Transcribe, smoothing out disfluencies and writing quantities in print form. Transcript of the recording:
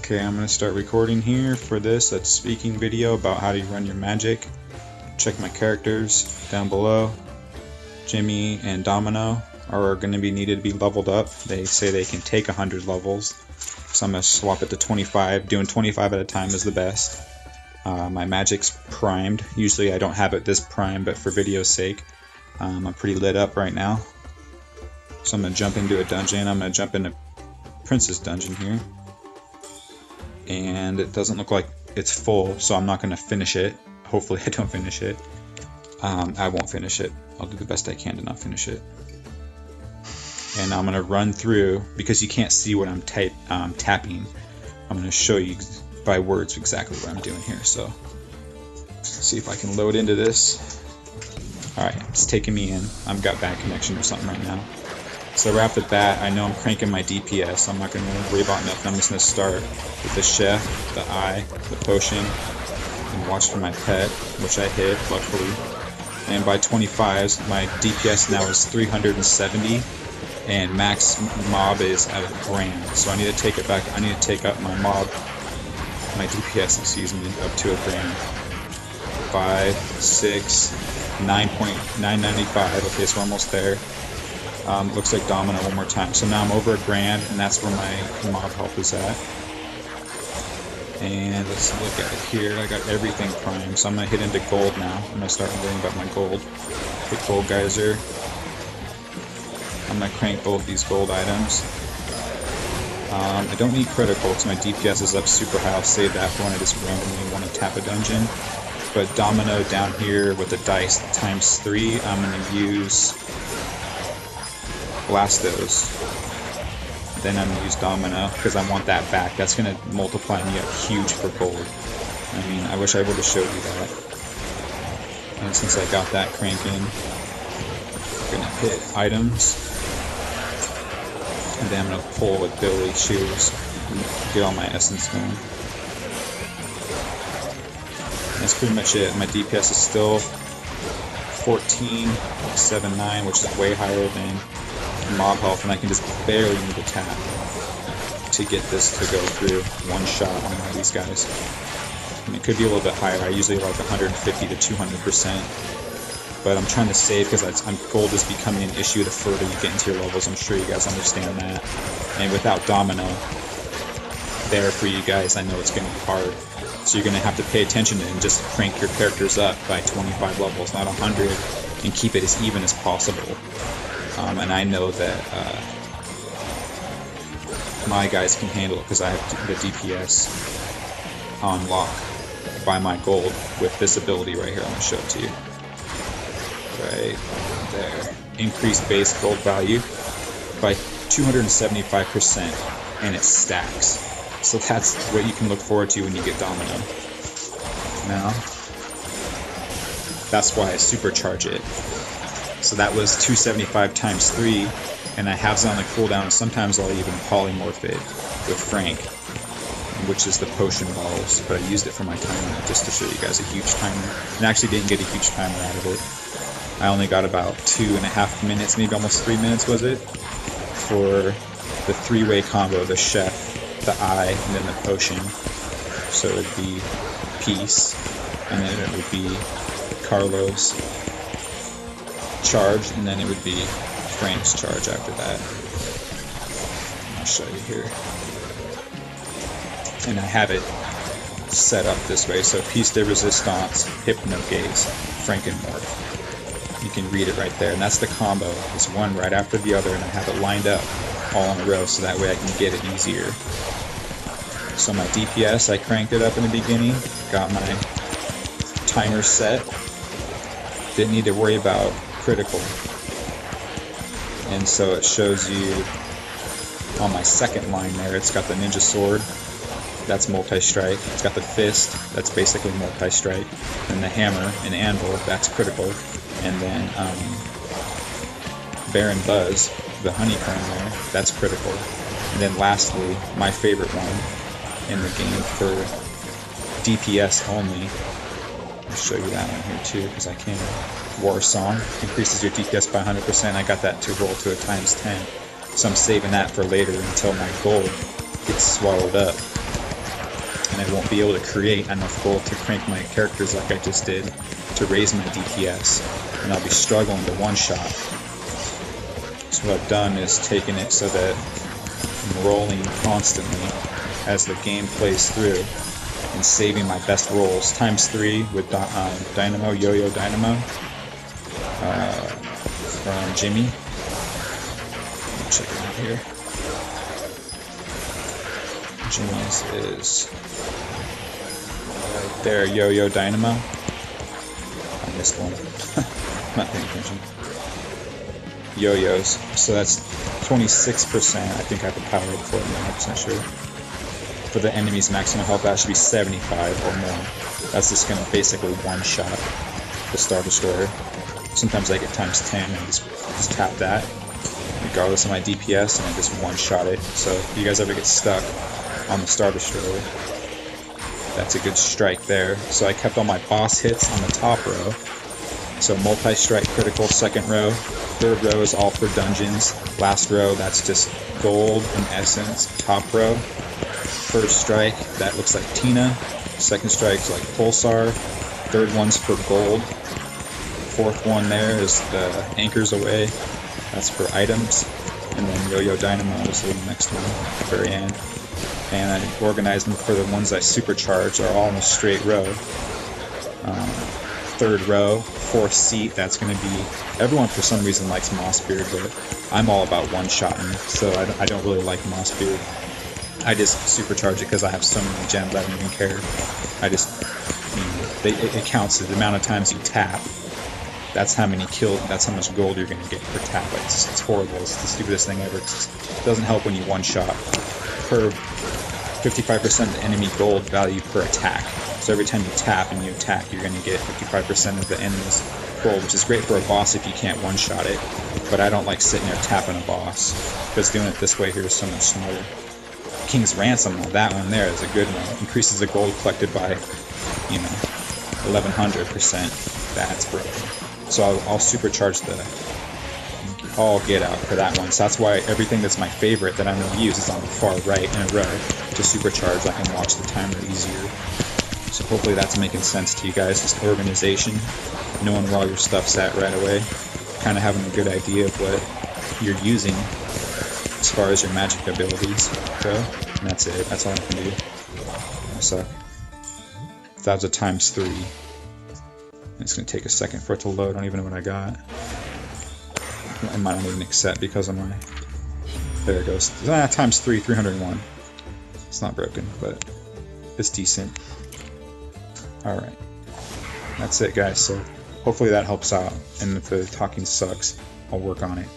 Okay, I'm going to start recording here for this speaking video about how to run your magic. Check my characters down below. Jimmy and Domino are going to be needed to be leveled up. They say they can take 100 levels, so I'm going to swap it to 25. Doing 25 at a time is the best. My magic's primed. Usually I don't have it this primed, but for video's sake, I'm pretty lit up right now. So I'm going to jump into a dungeon. I'm going to jump into Princess Dungeon here. And it doesn't look like it's full, so I'm not going to finish it. Hopefully I don't finish it. I won't finish it. I'll do the best I can to not finish it. And I'm going to run through, because you can't see what I'm tapping, I'm going to show you by words exactly what I'm doing here. So let's see if I can load into this. Alright, it's taking me in. I've got bad connection or something right now. So right off the bat, I know I'm cranking my DPS, so I'm not going to worry about nothing. I'm just going to start with the chef, the eye, the potion, and watch for my pet, which I hit, luckily. And by 25s, my DPS now is 370, and max mob is at 1,000,000. So I need to take it back. I need to take up my DPS, excuse me, up to 1,000,000. 5, 6, 9.995. Okay, so we're almost there. Looks like Domino one more time. So now I'm over 1,000,000, and that's where my mob health is at. And let's look at it here. I got everything primed, so I'm going to hit into gold now. I'm going to start worrying about my gold. Hit gold geyser. I'm going to crank both these gold items. I don't need critical because my DPS is up super high. I'll save that for when I just randomly want to tap a dungeon. But Domino down here with the dice ×3, I'm going to use Blastos. Then I'm going to use Domino because I want that back. That's going to multiply me up huge for gold. I mean, I wish I would have showed you that. And since I got that cranking, I'm going to hit items. And then I'm going to pull with Billy Shoes and get all my essence going. That's pretty much it. My DPS is still 14.79, which is way higher than mob health, and I can just barely need to tap to get this to go through one shot on one of these guys. I mean, it could be a little bit higher. I usually like 150 to 200%, but I'm trying to save because gold is becoming an issue the further you get into your levels. I'm sure you guys understand that. And without Domino there for you guys, I know it's going to be hard. So you're going to have to pay attention and just crank your characters up by 25 levels, not 100, and keep it as even as possible. And I know that my guys can handle it because I have the DPS on lock by my gold with this ability right here. I'm going to show it to you. Right there. Increased base gold value by 275%, and it stacks. So that's what you can look forward to when you get Domino. Now, that's why I supercharge it. So that was 275 times 3, and I have it on the cooldown. Sometimes I'll even polymorph it with Frank, which is the potion balls, but I used it for my timer just to show you guys a huge timer. And I actually didn't get a huge timer out of it. I only got about 2.5 minutes, maybe almost 3 minutes was it, for the 3-way combo, the chef, the eye, and then the potion. So it would be Peace, and then it would be Carlos charge, and then it would be Frank's charge after that. I'll show you here. And I have it set up this way, so Piece de Resistance, Hypno Gaze, Frankenmorph. You can read it right there, and that's the combo. It's one right after the other, and I have it lined up all in a row, so that way I can get it easier. So my DPS, I cranked it up in the beginning, got my timer set, didn't need to worry about critical. And so it shows you on my second line there, it's got the ninja sword, that's multi-strike. It's got the fist, that's basically multi-strike. And the hammer and anvil, that's critical. And then Baron Buzz, the honeycomb there, that's critical. And then lastly, my favorite one in the game for DPS only, I'll show you that one here too, because I can. War Song increases your DPS by 100%. I got that to roll to a ×10, so I'm saving that for later until my gold gets swallowed up. and I won't be able to create enough gold to crank my characters like I just did to raise my DPS, and I'll be struggling to one-shot. So what I've done is taken it so that I'm rolling constantly as the game plays through and saving my best rolls. ×3 with Dynamo, Yo-Yo Dynamo from Jimmy. Check it out here. Jimmy's is right there, Yo-Yo Dynamo. I missed one. Not paying attention. Yo-Yos. So that's 26%. I think I have a power up for it, I'm not 100% sure. For the enemy's maximum health, that should be 75 or more. That's just going to basically one-shot the Star Destroyer. Sometimes I get ×10 and just tap that, regardless of my DPS, and I just one-shot it. So if you guys ever get stuck on the Star Destroyer, that's a good strike there. So I kept all my boss hits on the top row. So multi-strike critical, second row. Third row is all for dungeons. Last row, that's just gold and essence. Top row, first strike, that looks like Tina. Second strike's like Pulsar. Third one's for gold. Fourth one there is the anchors away. That's for items. And then Yo-Yo Dynamo is the next one at the very end. And I organized them for the ones I supercharged are all in a straight row. Third row, fourth seat, that's going to be... Everyone for some reason likes Mossbeard, but I'm all about one-shotting, so I don't really like Mossbeard. I just supercharge it because I have so many gems, I don't even care. I just... it counts the amount of times you tap. That's how many kills, that's how much gold you're going to get per tap. It's horrible. It's the stupidest thing ever. It doesn't help when you one-shot. Per 55% of the enemy gold value per attack. So every time you tap and you attack, you're going to get 55% of the enemy's gold, which is great for a boss if you can't one-shot it. But I don't like sitting there tapping a boss, because doing it this way here is so much smarter. King's Ransom, that one there is a good one. Increases the gold collected by, 1100%. That's broken. So I'll supercharge the all get out for that one. So that's why everything that's my favorite that I'm going to use is on the far right in a row to supercharge. I can watch the timer easier. So hopefully that's making sense to you guys. Just organization, knowing where all your stuff's at right away, kind of having a good idea of what you're using as far as your magic abilities go. And that's it. That's all I can do. I suck. That was a ×3. It's going to take a second for it to load. I don't even know what I got. I might not even accept because of my... There it goes. ×3, 301. It's not broken, but it's decent. Alright. That's it, guys. So hopefully that helps out. And if the talking sucks, I'll work on it.